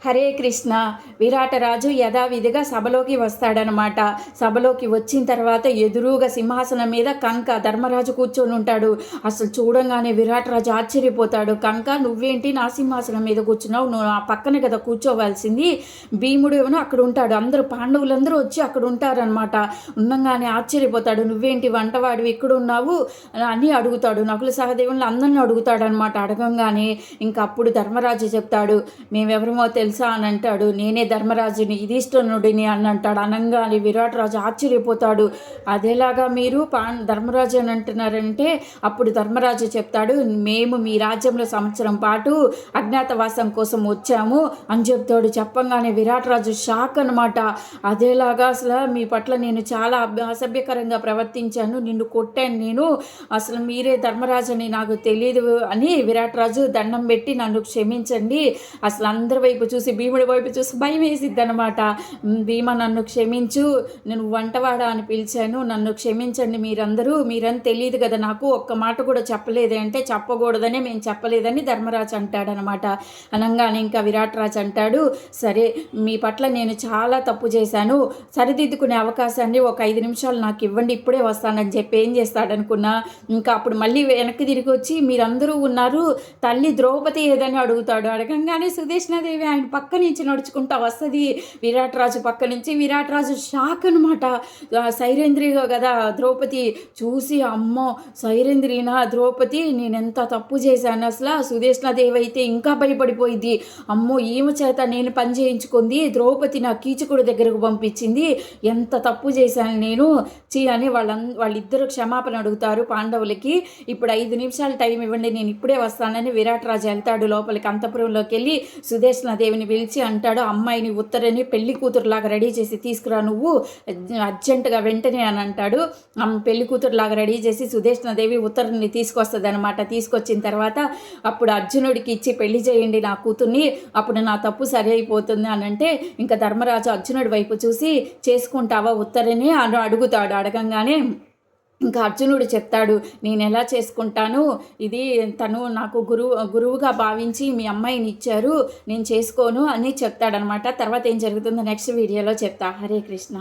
హరే కృష్ణ. విరాటరాజు యథావిధిగా సభలోకి వస్తాడనమాట. సభలోకి వచ్చిన తర్వాత ఎదురుగా సింహాసనం మీద కంక ధర్మరాజు కూర్చొని ఉంటాడు. అసలు చూడంగానే విరాటరాజు ఆశ్చర్యపోతాడు. కంక, నువ్వేంటి నా సింహాసనం మీద కూర్చున్నావు? నువ్వు ఆ పక్కనే కదా కూర్చోవలసింది. భీముడు ఏమో అక్కడ ఉంటాడు. అందరూ పాండవులందరూ వచ్చి అక్కడ ఉంటారనమాట. ఉండగానే ఆశ్చర్యపోతాడు. నువ్వేంటి వంటవాడివి ఇక్కడ ఉన్నావు అని అడుగుతాడు. నకుల సహదేవులను అందరిని అడుగుతాడు అనమాట. అడగంగానే ఇంకా అప్పుడు ధర్మరాజు చెప్తాడు, మేమెవరమో తెలుసా అని అంటాడు. నేనే ధర్మరాజుని, యుధిష్ఠిరుడిని అని అంటాడు. అనగానే విరాటరాజు ఆశ్చర్యపోతాడు. అదేలాగా మీరు ధర్మరాజు అని అంటున్నారంటే అప్పుడు ధర్మరాజు చెప్తాడు, మేము మీ రాజ్యంలో సంవత్సరం పాటు అజ్ఞాతవాసం కోసం వచ్చాము అని చెప్తాడు. చెప్పంగానే విరాటరాజు షాక్ అనమాట. అదేలాగా అసలు మీ పట్ల నేను చాలా అసభ్యకరంగా ప్రవర్తించాను, నిన్ను కొట్టాను, నేను అసలు మీరే ధర్మరాజుని నాకు తెలియదు అని విరాటరాజు దండం పెట్టి నన్ను క్షమించండి, అసలు అందరి వైపు చూసి భీముడి వైపు చూసి భయం వేసిద్ది అనమాట. భీమ నన్ను క్షమించు, నేను వంటవాడ అని పిలిచాను, నన్ను క్షమించండి మీరని తెలియదు కదా నాకు, ఒక్క మాట కూడా చెప్పలేదే అంటే చెప్పకూడదనే మేము చెప్పలేదని ధర్మరాజు అంటాడనమాట. అనగానే ఇంకా విరాటరాజు అంటాడు, సరే మీ పట్ల నేను చాలా తప్పు చేశాను, సరిదిద్దుకునే అవకాశాన్ని ఒక 5 నిమిషాలు నాకు ఇవ్వండి, ఇప్పుడే వస్తానని చెప్పి ఏం చేస్తాడనుకున్నా, ఇంకా అప్పుడు మళ్ళీ వెనక్కి తిరిగి వచ్చి మీరందరూ ఉన్నారు, తల్లి ద్రౌపది ఏదని అడుగుతాడు. అడగంగానే సుదేష్ణాదేవి ఆయన పక్క నుంచి నడుచుకుంటా వస్తుంది విరాటరాజు పక్క నుంచి. విరాటరాజు షాక్ అనమాట. సైరేంద్రి కదా ద్రౌపది చూసి, అమ్మో సైరేంద్రినా ద్రౌపది, నేను ఎంత తప్పు చేశాను, అసలు సుదేష్ణాదేవి అయితే ఇంకా భయపడిపోయింది. అమ్మో ఈమె చేత నేను పని చేయించుకుంది, ద్రౌపది నా కీచకుడి దగ్గరకు పంపించింది, ఎంత తప్పు చేశాను నేను అని వాళ్ళిద్దరూ క్షమాపణ అడుగుతారు పాండవులకి. ఇప్పుడు 5 నిమిషాలు టైం ఇవ్వండి, నేను ఇప్పుడే వస్తానని విరాటరాజు వెళ్తాడు లోపలికి. అంతపురంలోకి వెళ్ళి సుదేష్ణాదేవిని పిలిచి అంటాడు, అమ్మాయిని ఉత్తరని పెళ్లి కూతురులాగా రెడీ చేసి తీసుకురా నువ్వు అర్జెంటుగా వెంటనే అని అంటాడు. పెళ్లి కూతురులాగా రెడీ చేసి సుదేష్ణాదేవి ఉత్తరని తీసుకొస్తుంది అనమాట. తీసుకొచ్చిన తర్వాత అప్పుడు అర్జునుడికి ఇచ్చి పెళ్లి చేయండి నా కూతుర్ని, అప్పుడు నా తప్పు సరి అయిపోతుంది అని అంటే ఇంకా ధర్మరాజు అర్జునుడి వైపు చూసి చేసుకుంటావా ఉత్తరని అని అడుగుతాడు. అడగంగానే ఇంకా అర్జునుడు చెప్తాడు, నేను ఎలా చేసుకుంటాను, ఇది తను నాకు గురువుగా భావించి మీ అమ్మాయిని ఇచ్చారు, నేను చేసుకోను అని చెప్తాడనమాట. తర్వాత ఏం జరుగుతుందో నెక్స్ట్ వీడియోలో చెప్తా. హరే కృష్ణ.